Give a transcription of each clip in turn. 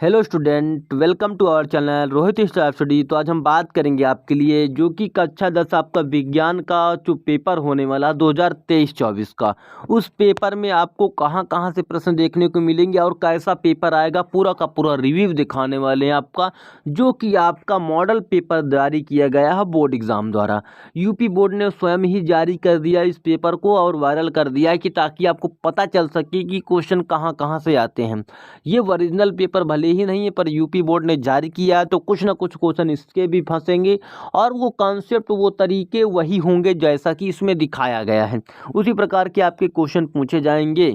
Hello student, welcome to our channel Rohit study. तो आज हम बात करेंगे आपके लिए जो कि कक्षा 10 आपका विज्ञान का जो पेपर होने वाला 2023-24 का, उस पेपर में आपको कहां कहां से प्रश्न देखने को मिलेंगे और कैसा पेपर आएगा, पूरा का पूरा रिव्यू दिखाने वाले हैं आपका, जो कि आपका मॉडल पेपर जारी किया गया है बोर्ड एग्जाम द्वारा। यूपी बोर्ड ने स्वयं ही जारी कर दिया इस पेपर को और वायरल कर दिया है कि ताकि आपको पता चल सके कि क्वेश्चन कहां कहां से आते हैं। ये ओरिजिनल पेपर भले ही नहीं है, पर यूपी बोर्ड ने जारी किया है तो कुछ ना कुछ क्वेश्चन इसके भी फंसेंगे और वो कॉन्सेप्ट, वो तरीके वही होंगे जैसा कि इसमें दिखाया गया है। उसी प्रकार के आपके क्वेश्चन पूछे जाएंगे।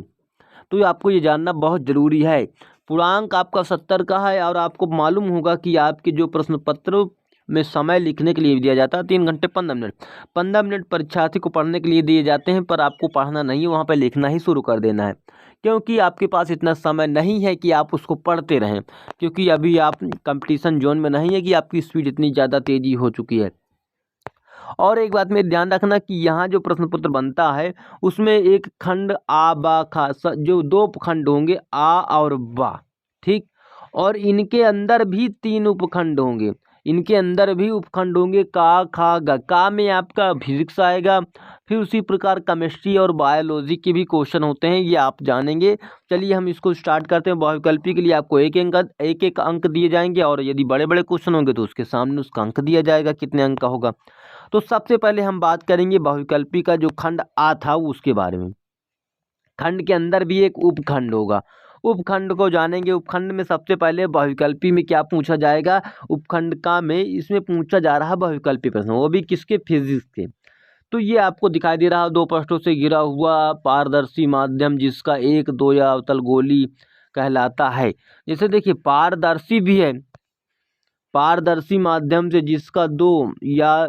तो आपको ये जानना बहुत ज़रूरी है। पूर्णांक आपका 70 का है और आपको मालूम होगा कि आपके जो प्रश्न पत्र में समय लिखने के लिए दिया जाता है 3 घंटे 15 मिनट परीक्षार्थी को पढ़ने के लिए दिए जाते हैं, पर आपको पढ़ना नहीं है, वहाँ पर लिखना ही शुरू कर देना है, क्योंकि आपके पास इतना समय नहीं है कि आप उसको पढ़ते रहें, क्योंकि अभी आप कंपटीशन जोन में नहीं है कि आपकी स्पीड इतनी ज़्यादा तेज़ी हो चुकी है। और एक बात में ध्यान रखना कि यहाँ जो प्रश्न पत्र बनता है उसमें एक खंड आ बा खा जो 2 खंड होंगे आ और बा, ठीक। और इनके अंदर भी 3 उपखंड होंगे, इनके अंदर भी उपखंड होंगे का खा गा। का में आपका फिजिक्स आएगा, फिर उसी प्रकार केमिस्ट्री और बायोलॉजी के भी क्वेश्चन होते हैं, ये आप जानेंगे। चलिए हम इसको स्टार्ट करते हैं। बहुविकल्पी के लिए आपको एक एक अंक दिए जाएंगे और यदि बड़े बड़े क्वेश्चन होंगे तो उसके सामने उसका अंक दिया जाएगा, कितने अंक का होगा। तो सबसे पहले हम बात करेंगे बहुविकल्पी का जो खंड आ था उसके बारे में। खंड के अंदर भी एक उपखंड होगा, उपखंड को जानेंगे। उपखंड में सबसे पहले बहुविकल्पी में क्या पूछा जाएगा, उपखंड का में इसमें पूछा जा रहा है बहुविकल्पी प्रश्न, वो भी किसके, फिजिक्स के। तो ये आपको दिखाई दे रहा है 2 पृष्ठों से घिरा हुआ पारदर्शी माध्यम जिसका एक दो या अवतल गोली कहलाता है। जैसे देखिए पारदर्शी भी है, पारदर्शी माध्यम से जिसका 2 या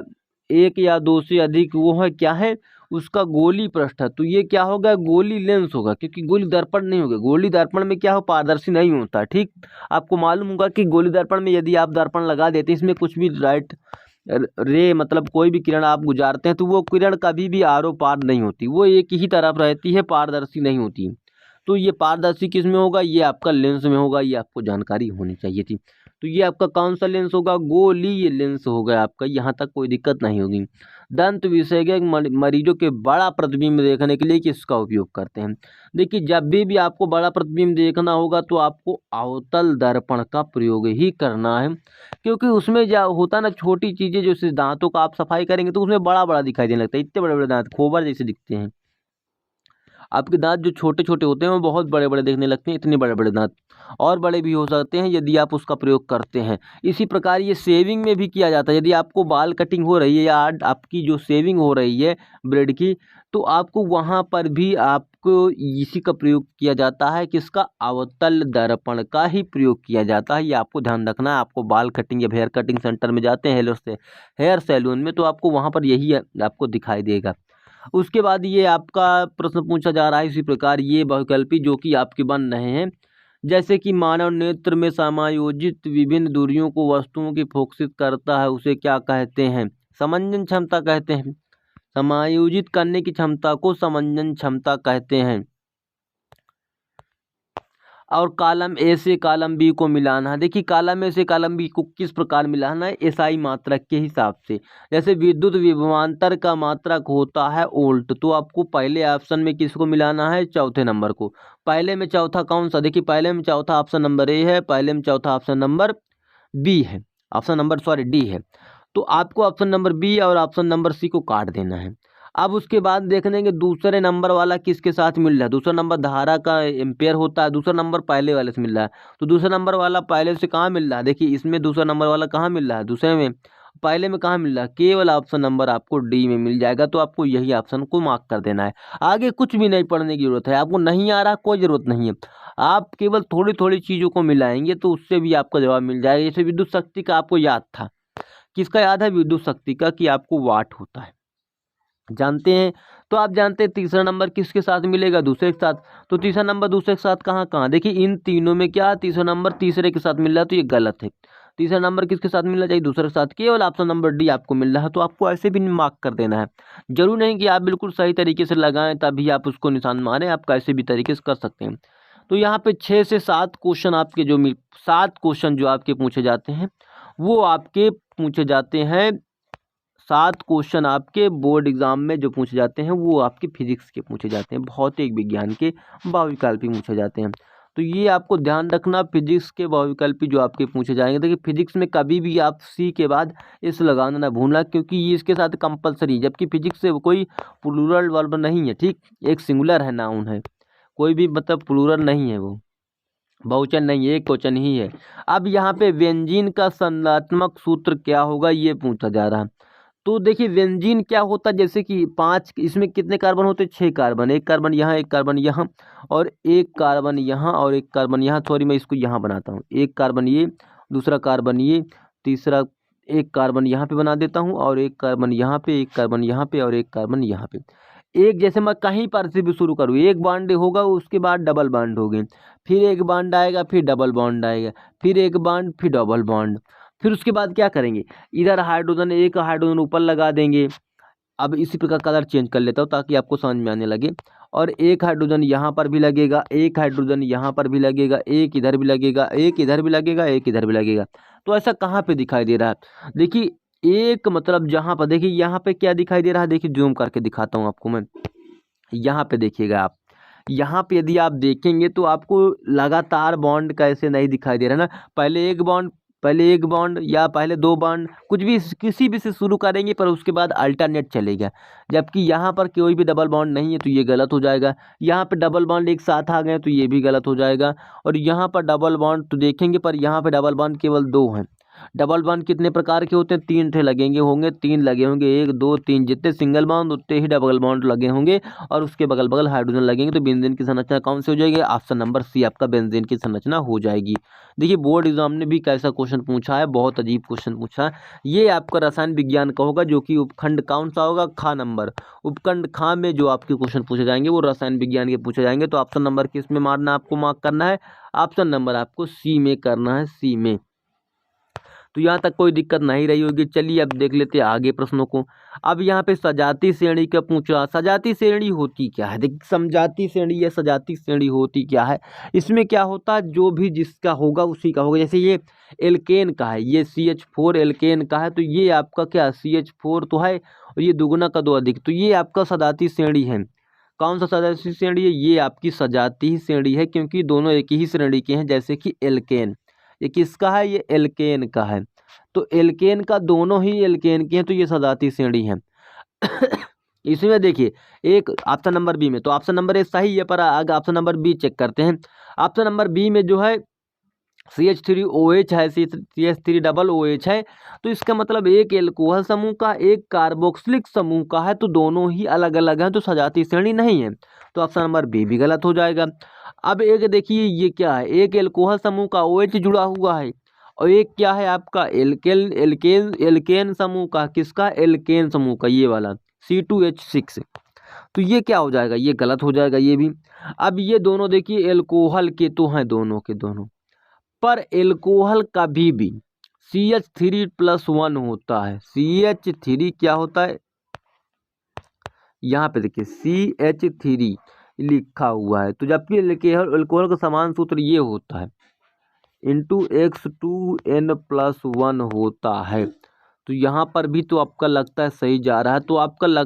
1 या 2 से अधिक वो है, क्या है, उसका गोली पृष्ठ है। तो ये क्या होगा, गोली लेंस होगा, क्योंकि गोली दर्पण नहीं होगा। गोली दर्पण में क्या हो, पारदर्शी नहीं होता, ठीक। आपको मालूम होगा कि गोली दर्पण में यदि आप दर्पण लगा देते हैं, इसमें कुछ भी लाइट रे मतलब कोई भी किरण आप गुजारते हैं तो वो किरण कभी भी आरो पार नहीं होती, वो एक ही तरफ रहती है, पारदर्शी नहीं होती। तो ये पारदर्शी किस में होगा, ये आपका लेंस में होगा, ये आपको जानकारी होनी चाहिए थी। तो ये आपका कौन सा लेंस होगा, गोली ये लेंस होगा आपका, यहाँ तक कोई दिक्कत नहीं होगी। दंत विशेषज्ञ मरीजों के बड़ा प्रतिबिंब देखने के लिए किसका उपयोग करते हैं। देखिए जब भी आपको बड़ा प्रतिबिंब देखना होगा तो आपको अवतल दर्पण का प्रयोग ही करना है, क्योंकि उसमें क्या होता ना, छोटी चीज़ें जैसे दांतों का आप सफाई करेंगे तो उसमें बड़ा बड़ा दिखाई देने लगता है, इतने बड़े बड़े दांत खोबर जैसे दिखते हैं। आपके दांत जो छोटे छोटे होते हैं वो बहुत बड़े बड़े दिखने लगते हैं, इतने बड़े बड़े दांत, और बड़े भी हो सकते हैं यदि आप उसका प्रयोग करते हैं। इसी प्रकार ये शेविंग में भी किया जाता है। यदि आपको बाल कटिंग हो रही है या आपकी जो शेविंग हो रही है ब्रेड की, तो आपको वहाँ पर भी आपको इसी का प्रयोग किया जाता है, किसका, अवतल दर्पण का ही प्रयोग किया जाता है। ये आपको ध्यान रखना है। आपको बाल कटिंग या हेयर कटिंग सेंटर में जाते हैं, हेयर सैलून में, तो आपको वहाँ पर यही आपको दिखाई देगा। उसके बाद ये आपका प्रश्न पूछा जा रहा है इसी प्रकार, ये बहुविकल्पी जो कि आपके बन रहे हैं, जैसे कि मानव नेत्र में समायोजित विभिन्न दूरियों को वस्तुओं की फोकसित करता है, उसे क्या कहते हैं, समंजन क्षमता कहते हैं। समायोजित करने की क्षमता को समंजन क्षमता कहते हैं। और कॉलम ए से कॉलम बी को मिलाना है। देखिए कॉलम ए से कॉलम बी को किस प्रकार मिलाना है, एसआई मात्रक के हिसाब से। जैसे विद्युत विभवांतर का मात्रक होता है वोल्ट, तो आपको पहले ऑप्शन में किसको मिलाना है, चौथे नंबर को। पहले में चौथा कौन सा, देखिए पहले में चौथा ऑप्शन नंबर ए है, पहले में चौथा ऑप्शन नंबर बी है, ऑप्शन नंबर सॉरी डी है। तो आपको ऑप्शन नंबर बी और ऑप्शन नंबर सी को काट देना है। अब उसके बाद देख लेंगे दूसरे नंबर वाला किसके साथ मिल रहा है। दूसरा नंबर धारा का एम्पेयर होता है, दूसरा नंबर पहले वाले से मिल रहा है, तो दूसरा नंबर वाला पहले से कहाँ मिल रहा है, देखिए इसमें दूसरा नंबर वाला कहाँ मिल रहा है, दूसरे में, पहले में कहाँ मिल रहा है, केवल ऑप्शन नंबर आपको डी में मिल जाएगा। तो आपको यही ऑप्शन को मार्क कर देना है। आगे कुछ भी नहीं पढ़ने की जरूरत है, आपको नहीं आ रहा कोई ज़रूरत नहीं है, आप केवल थोड़ी थोड़ी चीज़ों को मिलाएंगे तो उससे भी आपका जवाब मिल जाएगा। जैसे विद्युत शक्ति का आपको याद था, किसका याद है, विद्युत शक्ति का, कि आपको वाट होता है, जानते हैं। तो आप जानते हैं तीसरा नंबर किसके साथ मिलेगा, दूसरे के साथ। तो तीसरा नंबर दूसरे के साथ कहाँ कहाँ, देखिए इन तीनों में क्या, तीसरा नंबर तीसरे के साथ मिल रहा है, तो ये गलत है। तीसरा नंबर किसके साथ मिलना चाहिए, दूसरे के साथ, केवल ऑप्शन नंबर डी आपको मिल रहा है। तो आपको ऐसे भी मार्क कर देना है, जरूर नहीं कि आप बिल्कुल सही तरीके से लगाएं तभी आप उसको निशान मारें, आप कैसे भी तरीके से कर सकते हैं। तो यहाँ पे 6 से 7 क्वेश्चन आपके 7 क्वेश्चन जो आपके पूछे जाते हैं वो आपके पूछे जाते हैं। 7 क्वेश्चन आपके बोर्ड एग्जाम में जो पूछे जाते हैं वो आपके फिजिक्स के पूछे जाते हैं, भौतिक विज्ञान के बहुविकल्पी पूछे जाते हैं। तो ये आपको ध्यान रखना, फिजिक्स के बहुविकल्पी जो आपके पूछे जाएंगे। देखिए फिजिक्स में कभी भी आप सी के बाद इस लगाना ना भूलना, क्योंकि ये इसके साथ कंपलसरी, जबकि फिजिक्स से कोई प्लूरल वर्ब नहीं है, ठीक, एक सिंगुलर है, नाउन है, कोई भी मतलब प्लूरल नहीं है, वो बहुवचन नहीं है, एक क्वेश्चन ही है। अब यहाँ पे व्यंजन का संरचनात्मक सूत्र क्या होगा ये पूछा जा रहा है। तो देखिए व्यंजन क्या होता है, जैसे कि 5, इसमें कितने कार्बन होते हैं, 6 कार्बन, एक कार्बन यहाँ, एक कार्बन यहाँ, और एक कार्बन यहाँ, और एक कार्बन यहाँ, सॉरी मैं इसको यहाँ बनाता हूँ, एक कार्बन ये, दूसरा कार्बन ये, तीसरा एक कार्बन यहाँ पे बना देता हूँ, और एक कार्बन यहाँ पे, एक कार्बन यहाँ पे, और एक कार्बन यहाँ पे। एक जैसे मैं कहीं पर से भी शुरू करूँ, एक बॉन्ड होगा, उसके बाद डबल बॉन्ड हो गए, फिर एक बॉन्ड आएगा, फिर डबल बॉन्ड आएगा, फिर एक बॉन्ड, फिर डबल बॉन्ड, फिर उसके बाद क्या करेंगे, इधर हाइड्रोजन, एक हाइड्रोजन ऊपर लगा देंगे। अब इसी प्रकार कलर चेंज कर लेता हूँ ताकि आपको समझ में आने लगे। और एक हाइड्रोजन यहाँ पर भी लगेगा, एक हाइड्रोजन यहाँ पर भी लगेगा, एक इधर भी लगेगा, एक इधर भी लगेगा, एक इधर भी लगेगा। तो ऐसा कहाँ पे दिखाई दे रहा है, देखिए एक मतलब जहाँ पर देखिए यहाँ पे क्या दिखाई दे रहा है, देखिए जूम करके दिखाता हूँ आपको मैं। यहाँ पे देखिएगा आप, यहाँ पे यदि आप देखेंगे तो आपको लगातार बॉन्ड कैसे नहीं दिखाई दे रहा ना, पहले एक बॉन्ड, पहले एक बॉन्ड या पहले 2 बॉन्ड, कुछ भी किसी भी से शुरू करेंगे पर उसके बाद अल्टरनेट चलेगा। जबकि यहाँ पर कोई भी डबल बॉन्ड नहीं है तो ये गलत हो जाएगा। यहाँ पे डबल बॉन्ड एक साथ आ गए तो ये भी गलत हो जाएगा। और यहाँ पर डबल बॉन्ड तो देखेंगे पर यहाँ पे डबल बॉन्ड केवल 2 हैं। डबल बॉन्ड कितने प्रकार के होते हैं, 3 ठे लगेंगे होंगे, 3 लगे होंगे, 1 2 3, जितने सिंगल बॉन्ड उतने ही डबल बॉन्ड लगे होंगे, और उसके बगल बगल हाइड्रोजन लगेंगे। तो बेंजीन की संरचना कौन सी हो जाएगी, ऑप्शन नंबर सी आपका बेंजीन की संरचना हो जाएगी। देखिए बोर्ड एग्जाम ने भी कैसा क्वेश्चन पूछा है, बहुत अजीब क्वेश्चन पूछा है। ये आपका रसायन विज्ञान का होगा, जो कि उपखंड कौन सा होगा, खा नंबर, उपखंड खा में जो आपके क्वेश्चन पूछे जाएंगे वो रसायन विज्ञान के पूछे जाएंगे। तो ऑप्शन नंबर किस में मारना, आपको मार्क करना है, ऑप्शन नंबर आपको सी में करना है, सी में। तो यहाँ तक कोई दिक्कत नहीं रही होगी। चलिए अब देख लेते हैं आगे प्रश्नों को। अब यहाँ पे सजाती श्रेणी का पूछा, सजाती श्रेणी होती क्या है, देखिए समजाती श्रेणी या सजाती श्रेणी होती क्या है। इसमें क्या होता है, जो भी जिसका होगा उसी का होगा। जैसे ये एल्केन का है, ये CH4 एल्केन का है, तो ये आपका क्या CH4 तो है, और ये दुगुना का 2 अधिक, तो ये आपका सजाती श्रेणी है। कौन सा सजाती श्रेणी है, ये आपकी सजाती श्रेणी है, क्योंकि दोनों एक ही श्रेणी के हैं। जैसे कि एल्केन, ये किसका है, ये एल्केन का है, तो एल्केन का दोनों ही एल्केन के हैं, तो ये सजाती श्रेणी है। इसमें देखिए एक ऑप्शन नंबर बी में, तो ऑप्शन नंबर ए सही है, पर आगे ऑप्शन नंबर बी चेक करते हैं। ऑप्शन नंबर बी में जो है CH3OH है, CH3 डबल OH है, तो इसका मतलब एक एल्कोहल समूह का, एक कार्बोक्सिलिक समूह का है, तो दोनों ही अलग अलग हैं, तो सजाती श्रेणी नहीं है। तो ऑप्शन नंबर बी भी गलत हो जाएगा। अब एक देखिए ये क्या है, एक एल्कोहल समूह का OH जुड़ा हुआ है, और एक क्या है आपका एल्केन एल्केन एल्केन समूह का, किसका, एल्केन समूह का, ये वाला C2H6। तो ये क्या हो जाएगा, ये गलत हो जाएगा ये भी। अब ये दोनों देखिए एल्कोहल के तो हैं दोनों के दोनों, पर एल्कोहल कभी भी CH3+1 होता है। CH3 क्या होता है, यहाँ पे देखिए CH3 लिखा हुआ है, तो जबकि एल्कोहल का समान सूत्र ये होता है X2N+1 होता है। तो यहाँ पर भी तो आपका लगता है सही जा रहा है, तो आपका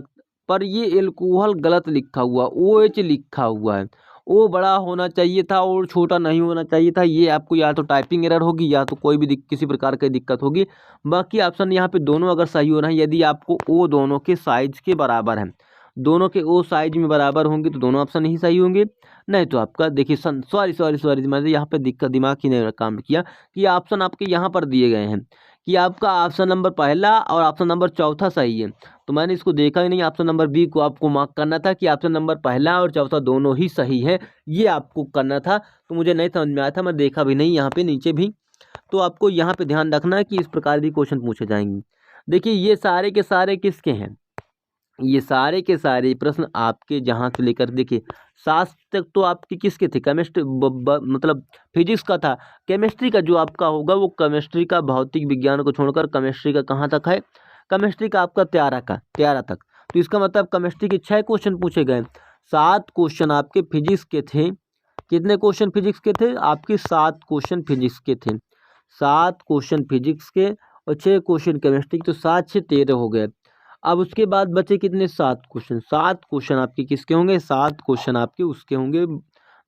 पर ये एल्कोहल गलत लिखा हुआ, OH लिखा हुआ है, O बड़ा होना चाहिए था और छोटा नहीं होना चाहिए था। ये आपको या तो टाइपिंग एरर होगी या तो कोई भी किसी प्रकार की दिक्कत होगी। बाकी ऑप्शन यहाँ पे दोनों अगर सही हो रहे हैं, यदि आपको O दोनों के साइज के बराबर हैं, दोनों के O साइज में बराबर होंगे तो दोनों ऑप्शन ही सही होंगे। नहीं तो आपका देखिए सॉरी मैंने यहाँ पे दिक्कत दिमाग ही नहीं काम किया कि ऑप्शन आपके यहाँ पर दिए गए हैं कि आपका ऑप्शन नंबर पहला और ऑप्शन नंबर चौथा सही है, तो मैंने इसको देखा ही नहीं। ऑप्शन नंबर बी को आपको मार्क करना था कि ऑप्शन नंबर पहला और चौथा दोनों ही सही है, ये आपको करना था। तो मुझे नहीं समझ में आया था, मैं देखा भी नहीं यहाँ पे नीचे भी। तो आपको यहाँ पे ध्यान रखना है कि इस प्रकार भी क्वेश्चन पूछे जाएंगे। देखिए ये सारे के सारे किसके हैं, ये सारे के सारे प्रश्न आपके जहाँ से लेकर देखिए 7 तक तो आपके किसके थे, केमिस्ट्री मतलब फिजिक्स का था। केमिस्ट्री का जो आपका होगा वो केमिस्ट्री का, भौतिक विज्ञान को छोड़कर केमिस्ट्री का कहाँ तक है, केमिस्ट्री का आपका 13 तक। तो इसका मतलब केमिस्ट्री के 6 क्वेश्चन पूछे गए, 7 क्वेश्चन आपके फिजिक्स के थे, कितने क्वेश्चन फिजिक्स के थे आपके? 7 क्वेश्चन फिजिक्स के थे, 7 क्वेश्चन फिजिक्स के और 6 क्वेश्चन केमिस्ट्री के, तो 7 6 13 हो गए। अब उसके बाद बचे कितने? 7 क्वेश्चन। 7 क्वेश्चन आपके किसके होंगे? 7 क्वेश्चन आपके उसके होंगे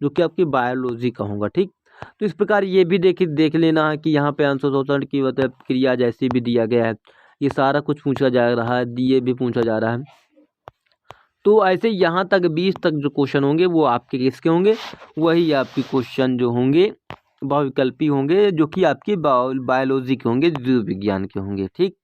जो कि आपकी बायोलॉजी का होगा, ठीक। तो इस प्रकार ये भी देख लेना है कि यहाँ पे अंशशोषण की मतलब क्रिया जैसी भी दिया गया है, ये सारा कुछ पूछा जा रहा है, ये भी पूछा जा रहा है। तो ऐसे यहाँ तक 20 तक जो क्वेश्चन होंगे वो आपके किसके होंगे? वही आपके क्वेश्चन जो होंगे बहुविकल्पी होंगे, जो कि आपके बायोलॉजी के होंगे, जीव विज्ञान के होंगे, ठीक।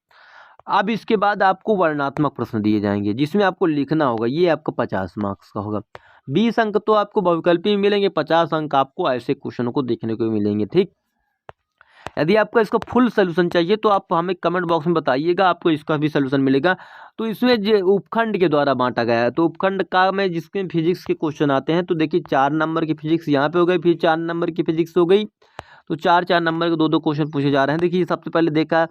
अब इसके बाद आपको वर्णनात्मक प्रश्न दिए जाएंगे जिसमें आपको लिखना होगा, ये आपका 50 मार्क्स का होगा। 20 अंक तो आपको बहुविकल्पी में मिलेंगे, 50 अंक आपको ऐसे क्वेश्चनों को देखने को मिलेंगे, ठीक। यदि आपको इसका फुल सोल्यूशन चाहिए तो आप हमें कमेंट बॉक्स में बताइएगा, आपको इसका भी सोल्यूशन मिलेगा। तो इसमें जो उपखंड के द्वारा बांटा गया है, तो उपखंड का में जिसके फिजिक्स के क्वेश्चन आते हैं, तो देखिए 4 नंबर की फिजिक्स यहाँ पे हो गई, फिर 4 नंबर की फिजिक्स हो गई, तो 4 नंबर के 2 क्वेश्चन पूछे जा रहे हैं। देखिए सबसे पहले देखा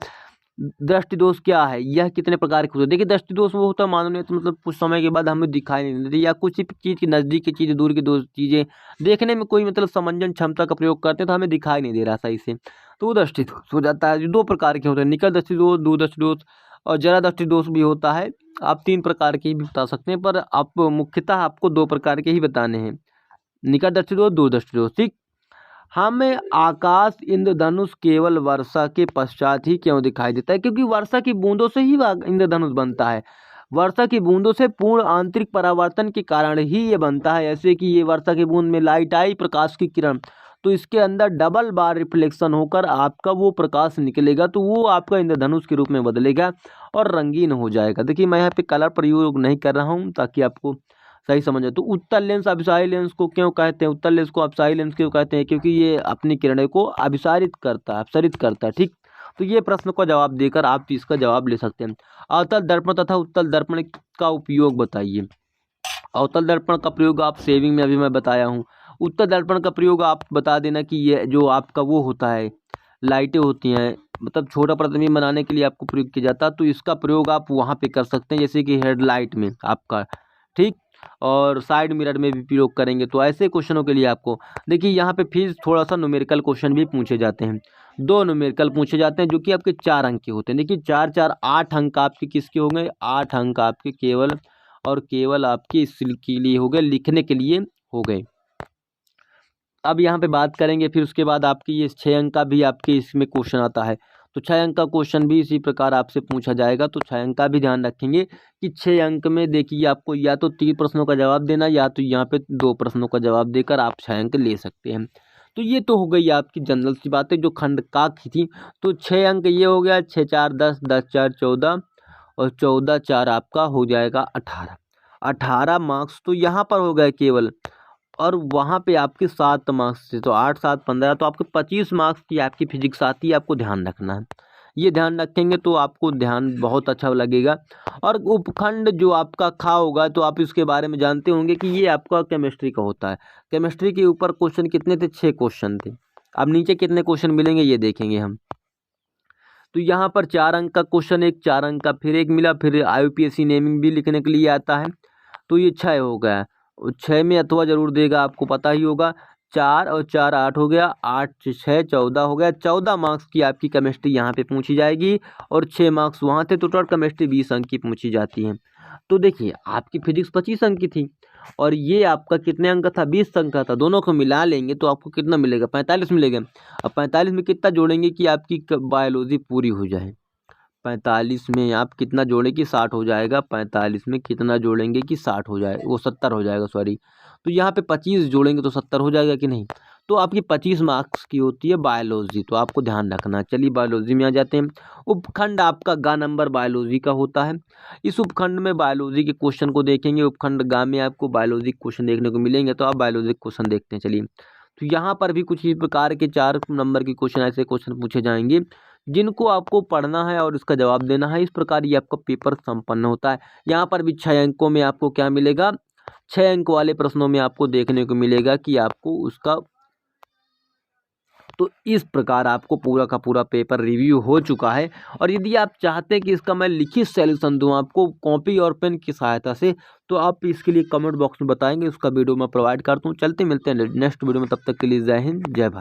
दृष्टि दोष क्या है, यह कितने प्रकार के होते हैं। देखिए दृष्टि दोष वो होता है माननीय, तो मतलब कुछ समय के बाद हमें दिखाई नहीं देती, या कुछ चीज़ की नज़दीक की चीज़, दूर की दो चीज़ें देखने में कोई मतलब समंजन क्षमता का प्रयोग करते हैं तो हमें दिखाई नहीं दे रहा सही से, तो वो दृष्टि दोष हो जाता है। जो 2 प्रकार के होते हैं, निकट दृष्टि दोष, दूर दृष्टि दोष और जरा दृष्टि दोष भी होता है। आप 3 प्रकार के भी बता सकते हैं, पर आप मुख्यतः आपको 2 प्रकार के ही बताने हैं, निकट दृष्टि दोष, दूर दृष्टि दोष, ठीक। हमें आकाश इंद्रधनुष केवल वर्षा के पश्चात ही क्यों दिखाई देता है? क्योंकि वर्षा की बूंदों से ही इंद्रधनुष बनता है। वर्षा की बूंदों से पूर्ण आंतरिक परावर्तन के कारण ही ये बनता है। ऐसे कि ये वर्षा की बूंद में लाइट आई, प्रकाश की किरण, तो इसके अंदर डबल बार रिफ्लेक्शन होकर आपका वो प्रकाश निकलेगा, तो वो आपका इंद्रधनुष के रूप में बदलेगा और रंगीन हो जाएगा। देखिए मैं यहाँ पे कलर प्रयोग नहीं कर रहा हूँ ताकि आपको सही समझ आए। तो उत्तल लेंस अभिसारी लेंस को क्यों कहते हैं? उत्तल लेंस को अभिसारी लेंस क्यों कहते हैं? क्योंकि ये अपनी किरणें को अपसरित करता है, ठीक। तो ये प्रश्न का जवाब देकर आप इसका जवाब ले सकते हैं। अवतल दर्पण तथा उत्तल दर्पण का उपयोग बताइए। अवतल दर्पण का प्रयोग आप सेविंग में अभी मैं बताया हूँ। उत्तल दर्पण का प्रयोग आप बता देना कि ये जो आपका वो होता है, लाइटें होती हैं, मतलब छोटा प्रतिबिंब बनाने के लिए आपको प्रयोग किया जाता है, तो इसका प्रयोग आप वहाँ पे कर सकते हैं, जैसे कि हेडलाइट में आपका, ठीक। और साइड मिरर में भी प्रयोग करेंगे। तो ऐसे क्वेश्चनों के लिए आपको देखिए यहाँ पे फिर थोड़ा सा न्यूमेरिकल क्वेश्चन भी पूछे जाते हैं। 2 न्यूमेरिकल पूछे जाते हैं जो कि आपके 4 अंक के होते हैं। देखिए 4 4 8 अंक आपके किसके हो गए? 8 अंक आपके केवल और केवल आपके इसके लिए हो गए, लिखने के लिए हो गए। अब यहाँ पे बात करेंगे, फिर उसके बाद आपकी ये 6 अंक का भी आपके इसमें क्वेश्चन आता है, तो 6 अंक का क्वेश्चन भी इसी प्रकार आपसे पूछा जाएगा। तो 6 अंक का भी ध्यान रखेंगे कि 6 अंक में देखिए आपको या तो 3 प्रश्नों का जवाब देना, या तो यहाँ पे 2 प्रश्नों का जवाब देकर आप 6 अंक ले सकते हैं। तो ये तो हो गई आपकी जनरल सी बातें जो खंड का की थी। तो 6 अंक ये हो गया, 6 4 10, 10 4 14 और 14 4 आपका हो जाएगा 18। 18 मार्क्स तो यहाँ पर हो गए केवल, और वहाँ पे आपके 7 मार्क्स थे, तो 8 7 15, तो आपके 25 मार्क्स की आपकी फिजिक्स आती है, आपको ध्यान रखना है। ये ध्यान रखेंगे तो आपको ध्यान बहुत अच्छा लगेगा। और उपखंड जो आपका खा होगा, तो आप इसके बारे में जानते होंगे कि ये आपका केमिस्ट्री का होता है। केमिस्ट्री के ऊपर क्वेश्चन कितने थे? 6 क्वेश्चन थे। अब नीचे कितने क्वेश्चन मिलेंगे ये देखेंगे हम। तो यहाँ पर 4 अंक का क्वेश्चन, एक 4 अंक का फिर एक मिला, फिर IUPAC नेमिंग भी लिखने के लिए आता है, तो ये 6 हो गया। 6 में अथवा जरूर देगा, आपको पता ही होगा। 4 और 4 8 हो गया, 8 6 14 हो गया। 14 मार्क्स की आपकी केमिस्ट्री यहाँ पे पूछी जाएगी और 6 मार्क्स वहाँ थे, तो टोटल केमिस्ट्री 20 अंक की पूछी जाती है। तो देखिए आपकी फिजिक्स 25 अंक की थी और ये आपका कितने अंक का था? 20 अंक का था। दोनों को मिला लेंगे तो आपको कितना मिलेगा? 45 मिलेगा। अब 45 में कितना जोड़ेंगे कि आपकी बायोलॉजी पूरी हो जाए? 45 में आप कितना जोड़ें कि 60 हो जाएगा? 45 में कितना जोड़ेंगे कि 60 हो जाए, वो 70 हो जाएगा, सॉरी। तो यहाँ पे 25 जोड़ेंगे तो 70 हो जाएगा कि नहीं? तो आपकी 25 मार्क्स की होती है बायोलॉजी, तो आपको ध्यान रखना। चलिए बायोलॉजी में आ जाते हैं। उपखंड आपका ग नंबर बायोलॉजी का होता है। इस उपखंड में बायोलॉजी के क्वेश्चन को देखेंगे। उपखंड ग में आपको बायोलॉजी क्वेश्चन देखने को मिलेंगे, तो आप बायोलॉजी क्वेश्चन देखते हैं। चलिए, तो यहाँ पर भी कुछ इस प्रकार के 4 नंबर के क्वेश्चन, ऐसे क्वेश्चन पूछे जाएंगे जिनको आपको पढ़ना है और इसका जवाब देना है। इस प्रकार ये आपका पेपर संपन्न होता है। यहाँ पर भी 6 अंकों में आपको क्या मिलेगा? 6 अंक वाले प्रश्नों में आपको देखने को मिलेगा कि आपको उसका तो इस प्रकार आपको पूरा का पूरा पेपर रिव्यू हो चुका है। और यदि आप चाहते हैं कि इसका मैं लिखित सॉल्यूशन दूं आपको कॉपी और पेन की सहायता से, तो आप इसके लिए कमेंट बॉक्स में बताएंगे, उसका वीडियो मैं प्रोवाइड करता हूं। चलते मिलते हैं नेक्स्ट वीडियो में, तब तक के लिए जय हिंद जय भारत।